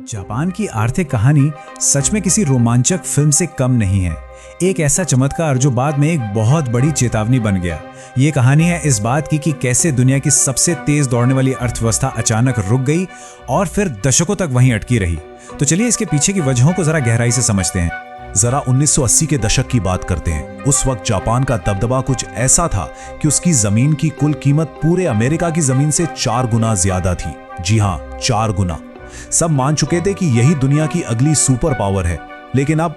Japan की आर्थिक कहानी सच में किसी रोमांचक फिल्म से कम नहीं है। एक ऐसा चमत्कार जो बाद में एक बहुत बड़ी चेतावनी बन गया। ये कहानी है इस बात की कि कैसे दुनिया की सबसे तेज दौड़ने वाली अर्थव्यवस्था अचानक रुक गई और फिर दशकों तक वहीं अटकी रही। तो चलिए इसके पीछे की वजहों को जरा गहराई से समझते हैं। जरा 1980 के दशक की बात करते हैं। उस वक्त जापान का दबदबा कुछ ऐसा था कि उसकी जमीन की कुल कीमत पूरे अमेरिका की जमीन से 4 गुना ज्यादा थी। जी हाँ, 4 गुना। सब मान चुके थे कि यही दुनिया की अगली सुपर पावर है। लेकिन अब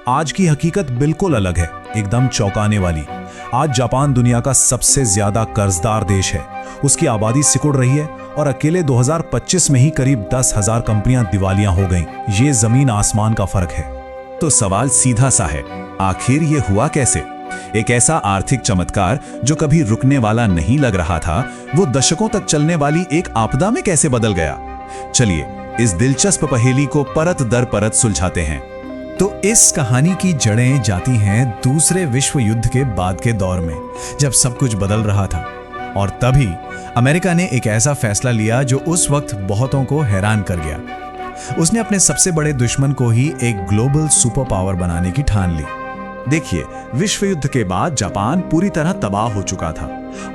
आज की हकीकत बिल्कुल अलग है, एकदम चौंकाने वाली। आज जापान दुनिया का सबसे ज्यादा कर्जदार देश है। उसकी आबादी सिकुड़ रही है और अकेले 2025 में ही करीब 10,000 कंपनियां दिवालिया हो गईं। ये जमीन आसमान का फर्क है। तो सवाल सीधा सा है, आखिर ये हुआ कैसे? एक ऐसा आर्थिक चमत्कार जो कभी रुकने वाला नहीं लग रहा था, वो दशकों तक चलने वाली एक आपदा में कैसे बदल गया? चलिए इस दिलचस्प पहेली को परत दर परत सुलझाते हैं। तो इस कहानी की जड़ें जाती हैं दूसरे विश्व युद्ध के बाद के दौर में, जब सब कुछ बदल रहा था। और तभी अमेरिका ने एक ऐसा फैसला लिया जो उस वक्त बहुतों को हैरान कर गया। उसने अपने सबसे बड़े दुश्मन को ही एक ग्लोबल सुपर पावर बनाने की ठान ली। देखिए, विश्व युद्ध के बाद जापान पूरी तरह तबाह हो चुका था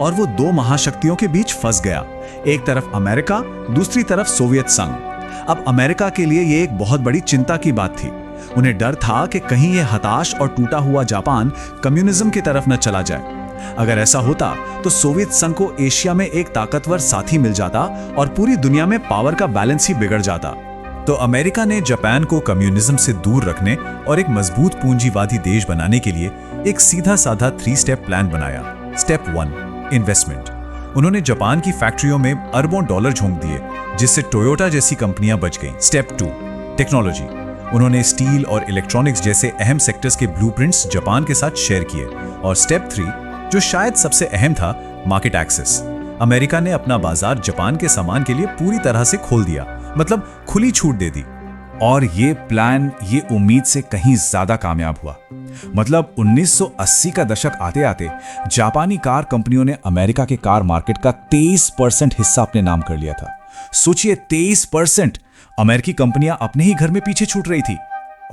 और वो 2 महाशक्तियों के बीच फंस गया। एक तरफ अमेरिका, दूसरी तरफ सोवियत संघ। अब अमेरिका के लिए ये एक बहुत बड़ी चिंता की बात थी। उन्हें डर था कि कहीं ये हताश और टूटा हुआ जापान कम्युनिज्म की तरफ न चला जाए। अगर ऐसा होता तो सोवियत संघ को एशिया में एक ताकतवर साथी मिल जाता और पूरी दुनिया में पावर का बैलेंस ही बिगड़ जाता। तो अमेरिका ने जापान को कम्युनिज्म से दूर रखने और एक मजबूत पूंजीवादी देश बनाने के लिए एक सीधा साधा 3 स्टेप प्लान बनाया। Step 1, investment. उन्होंने जापान की फैक्ट्रियों में अरबों डॉलर झोंक दिए, जिससे टोयोटा जैसी कंपनियां बच गईं। Step 2, technology. उन्होंने स्टील और इलेक्ट्रॉनिक्स जैसे अहम सेक्टर्स के ब्लूप्रिंट्स जापान के साथ शेयर किए। और स्टेप 3, जो शायद सबसे अहम था, मार्केट एक्सेस। अमेरिका ने अपना बाजार जापान के सामान के लिए पूरी तरह से खोल दिया, मतलब खुली छूट दे दी। और ये प्लान ये उम्मीद से कहीं ज्यादा कामयाब हुआ। मतलब 1980 का दशक आते आते जापानी कार कंपनियों ने अमेरिका के कार मार्केट का 23% हिस्सा अपने नाम कर लिया था। सोचिए, 23%! अमेरिकी कंपनियां अपने ही घर में पीछे छूट रही थी।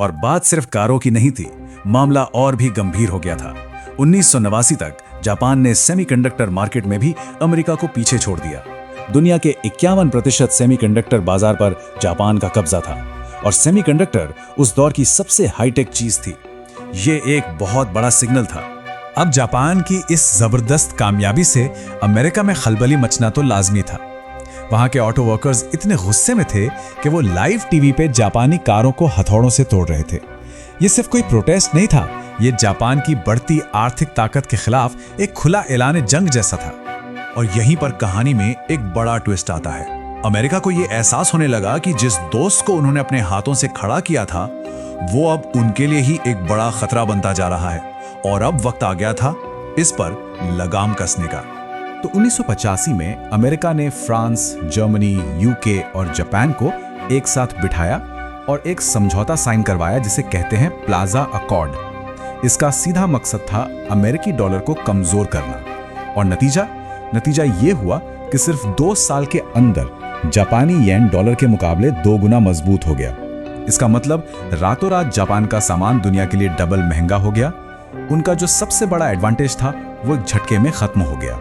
और बात सिर्फ कारों की नहीं थी, मामला और भी गंभीर हो गया था। 1989 तक जापान ने सेमीकंडक्टर मार्केट में भी अमेरिका को पीछे छोड़ दिया। दुनिया के 51% सेमीकंडक्टर बाजार पर जापान का कब्जा था और सेमीकंडक्टर उस दौर की सबसे हाईटेक चीज थी। ये एक बहुत बड़ा सिग्नल था। अब जापान की इस जबरदस्त कामयाबी से अमेरिका में खलबली मचना तो लाजमी था। वहां के ऑटो वर्कर्स इतने गुस्से में थे कि वो लाइव टीवी पे जापानी कारों को हथौड़ों से तोड़ रहे थे। ये सिर्फ कोई प्रोटेस्ट नहीं था, ये जापान की बढ़ती आर्थिक ताकत के खिलाफ एक खुला ऐलान जंग जैसा था। और यहीं पर कहानी में एक बड़ा ट्विस्ट आता है। अमेरिका को यह एहसास होने लगा कि जिस दोस्त को उन्होंने अपने हाथों से खड़ा किया था, वो अब उनके लिए ही एक बड़ा खतरा बनता जा रहा है। और अब वक्त आ गया था इस पर लगाम कसने का। तो 1985 में अमेरिका ने फ्रांस, जर्मनी, यूके और जापान को एक साथ बिठाया और एक समझौता साइन करवाया जिसे कहते हैं प्लाजा अकॉर्ड। इसका सीधा मकसद था अमेरिकी डॉलर को कमजोर करना। और नतीजा ये हुआ कि सिर्फ 2 साल के अंदर जापानी येन डॉलर के मुकाबले 2 गुना मजबूत हो गया। इसका मतलब रातों रात जापान का सामान दुनिया के लिए डबल महंगा हो गया। उनका जो सबसे बड़ा एडवांटेज था वो एक झटके में खत्म हो गया।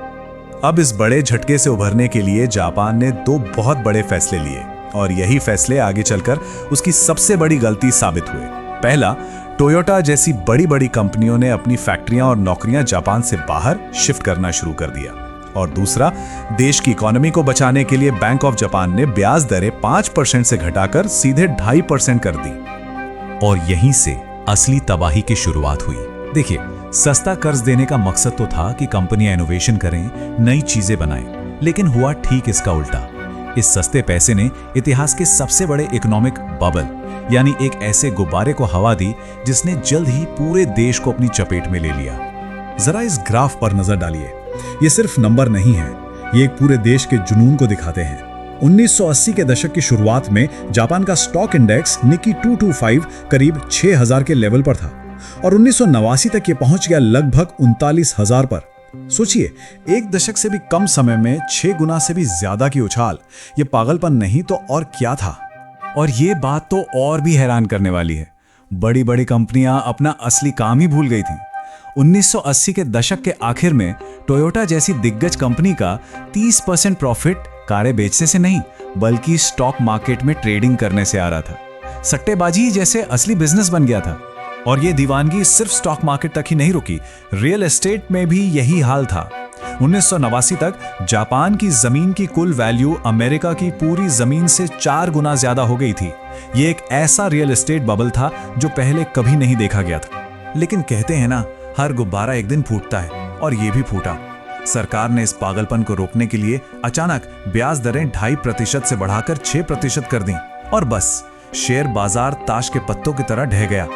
अब इस बड़े झटके से उभरने के लिए जापान ने 2 बहुत बड़े फैसले लिए और यही फैसले आगे चलकर उसकी सबसे बड़ी गलती साबित हुए। पहला, टोयोटा जैसी बड़ी बड़ी कंपनियों ने अपनी फैक्ट्रियां और नौकरियां जापान से बाहर शिफ्ट करना शुरू कर दिया। और दूसरा, देश की इकोनॉमी को बचाने के लिए बैंक ऑफ जापान ने ब्याज दरें 5% से घटाकर सीधे 2.5% कर दी। और यहीं से असली तबाही की शुरुआत हुई। देखिए, सस्ता कर्ज देने का मकसद तो था कि कंपनियां इनोवेशन करें, नई चीजें बनाएं, लेकिन हुआ ठीक इसका उल्टा। इस सस्ते पैसे ने इतिहास के सबसे बड़े इकोनॉमिक बबल, यानी एक ऐसे गुब्बारे को हवा दी जिसने जल्द ही पूरे देश को अपनी चपेट में ले लिया। जरा इस ग्राफ पर नजर डालिए। ये सिर्फ नंबर नहीं है, ये एक पूरे देश के जुनून को दिखाते हैं। 1980 के दशक की शुरुआत में जापान का स्टॉक इंडेक्स निकी 225 करीब 6000 के लेवल पर था और 1989 तक ये पहुंच गया लगभग 39,000 पर। सोचिए, एक दशक से भी कम समय में 6 गुना से भी ज्यादा की उछाल। ये पागलपन नहीं तो और क्या था। और ये बात तो और भी हैरान करने वाली है, बड़ी बड़ी कंपनियां अपना असली काम ही भूल गई थीं। 1980 के दशक के आखिर में टोयोटा जैसी दिग्गज कंपनी का 30% प्रॉफिट कारें बेचने से नहीं बल्कि स्टॉक मार्केट में ट्रेडिंग करने से आ रहा था। सट्टेबाजी जैसे असली बिजनेस बन गया था। और ये दीवानगी सिर्फ स्टॉक मार्केट तक ही नहीं रुकी, रियल एस्टेट में भी यही हाल था। 1989 तक जापान की जमीन की कुल वैल्यू अमेरिका की पूरी जमीन से 4 गुना ज्यादा हो गई थी। ये एक ऐसा रियल एस्टेट बबल था जो पहले कभी नहीं देखा गया था। लेकिन कहते हैं ना, हर गुब्बारा एक दिन फूटता है, और ये भी फूटा। सरकार ने इस पागलपन को रोकने के लिए अचानक ब्याज दरें 2.5% से बढ़ाकर 6% कर दी, और बस शेयर बाजार ताश के पत्तों की तरह ढह गया।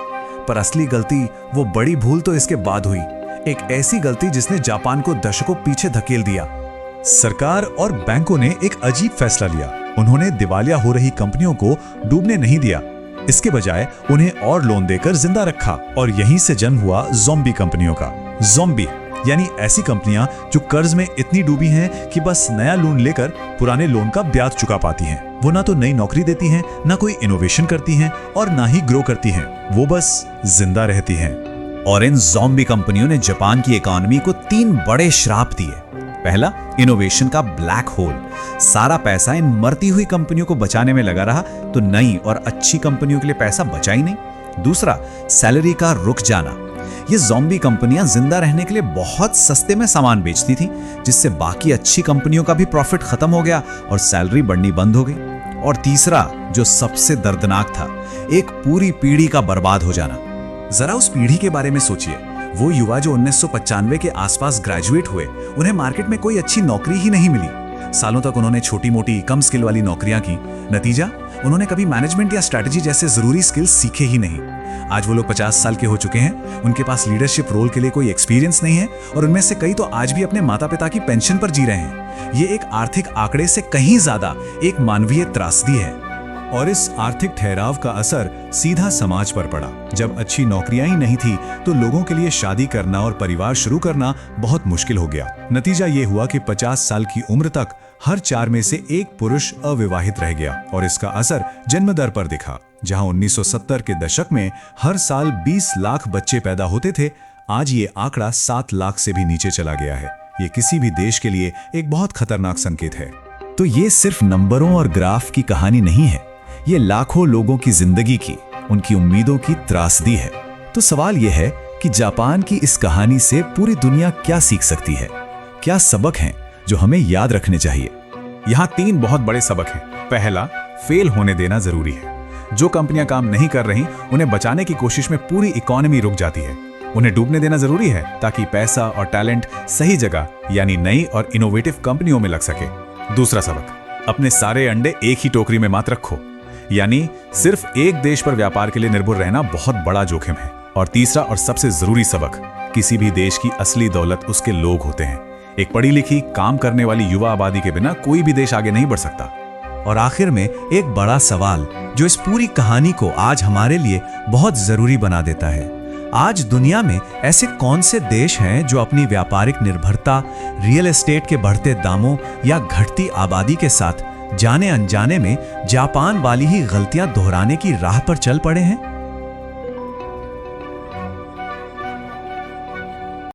पर असली गलती, वो बड़ी भूल तो इसके बाद हुई, एक ऐसी गलती जिसने जापान को दशकों पीछे धकेल दिया। सरकार और बैंकों ने एक अजीब फैसला लिया। उन्होंने दिवालिया हो रही कंपनियों को डूबने नहीं दिया, इसके बजाय उन्हें और लोन देकर जिंदा रखा। और यहीं से जन्म हुआ ज़ॉम्बी कंपनियों का। ज़ॉम्बी यानी ऐसी कंपनियां जो कर्ज में इतनी डूबी हैं कि बस नया लोन लेकर पुराने लोन का ब्याज चुका पाती हैं। वो ना तो नई नौकरी देती हैं, ना कोई इनोवेशन करती हैं और ना ही ग्रो करती हैं, वो बस जिंदा रहती हैं। और इन ज़ॉम्बी कंपनियों ने जापान की इकोनॉमी को 3 बड़े श्राप दिए। पहला, इनोवेशन का ब्लैक होल। सारा पैसा इन मरती हुई कंपनियों को बचाने में लगा रहा, तो नई और अच्छी कंपनियों के लिए पैसा बचा ही नहीं। दूसरा, सैलरी का रुक जाना। ये ज़ॉम्बी कंपनियां जिंदा रहने के लिए बहुत सस्ते में सामान बेचती थी, जिससे बाकी अच्छी कंपनियों का भी प्रॉफिट खत्म हो गया और सैलरी बढ़नी बंद हो गई। और तीसरा, जो सबसे दर्दनाक था, एक पूरी पीढ़ी का बर्बाद हो जाना। जरा उस पीढ़ी के बारे में सोचिए। वो युवा जो 1995 के आसपास ग्रेजुएट हुए, उन्हें मार्केट में कोई अच्छी नौकरी ही नहीं मिली। सालों तक उन्होंने छोटी मोटी कम स्किल वाली नौकरियां की। नतीजा, उन्होंने कभी मैनेजमेंट या स्ट्रैटेजी जैसे जरूरी स्किल्स सीखे ही नहीं। आज वो लोग 50 साल के हो चुके हैं, उनके पास लीडरशिप रोल के लिए कोई एक्सपीरियंस नहीं है, और उनमें से कई तो आज भी अपने माता पिता की पेंशन पर जी रहे हैं। ये एक आर्थिक आंकड़े से कहीं ज्यादा एक मानवीय त्रासदी है। और इस आर्थिक ठहराव का असर सीधा समाज पर पड़ा। जब अच्छी नौकरियां ही नहीं थी तो लोगों के लिए शादी करना और परिवार शुरू करना बहुत मुश्किल हो गया। नतीजा ये हुआ कि 50 साल की उम्र तक हर 4 में से 1 पुरुष अविवाहित रह गया, और इसका असर जन्म दर पर दिखा। जहां 1970 के दशक में हर साल 20 लाख बच्चे पैदा होते थे, आज ये आंकड़ा 7 लाख से भी नीचे चला गया है। ये किसी भी देश के लिए एक बहुत खतरनाक संकेत है। तो ये सिर्फ नंबरों और ग्राफ की कहानी नहीं है, ये लाखों लोगों की जिंदगी की, उनकी उम्मीदों की त्रासदी है। तो सवाल यह है कि जापान की इस कहानी से पूरी दुनिया क्या सीख सकती है? क्या सबक हैं जो हमें याद रखने चाहिए? यहाँ 3 बहुत बड़े सबक हैं। पहला, फेल होने देना जरूरी है। जो कंपनियां काम नहीं कर रही, उन्हें बचाने की कोशिश में पूरी इकोनॉमी रुक जाती है। उन्हें डूबने देना जरूरी है ताकि पैसा और टैलेंट सही जगह यानी नई और इनोवेटिव कंपनियों में लग सके। दूसरा सबक, अपने सारे अंडे एक ही टोकरी में मत रखो, यानी सिर्फ एक देश पर व्यापार के लिए निर्भर रहना बहुत बड़ा जोखिम है। और तीसरा और सबसे जरूरी सबक, किसी भी देश की असली दौलत उसके लोग होते हैं। एक पढ़ी लिखी काम करने वाली युवा आबादी के बिना कोई भी देश आगे नहीं बढ़ सकता। और आखिर में एक बड़ा सवाल जो इस पूरी कहानी को आज हमारे लिए बहुत जरूरी बना देता है, आज दुनिया में ऐसे कौन से देश हैं जो अपनी व्यापारिक निर्भरता, रियल एस्टेट के बढ़ते दामों या घटती आबादी के साथ जाने अनजाने में जापान वाली ही गलतियां दोहराने की राह पर चल पड़े हैं?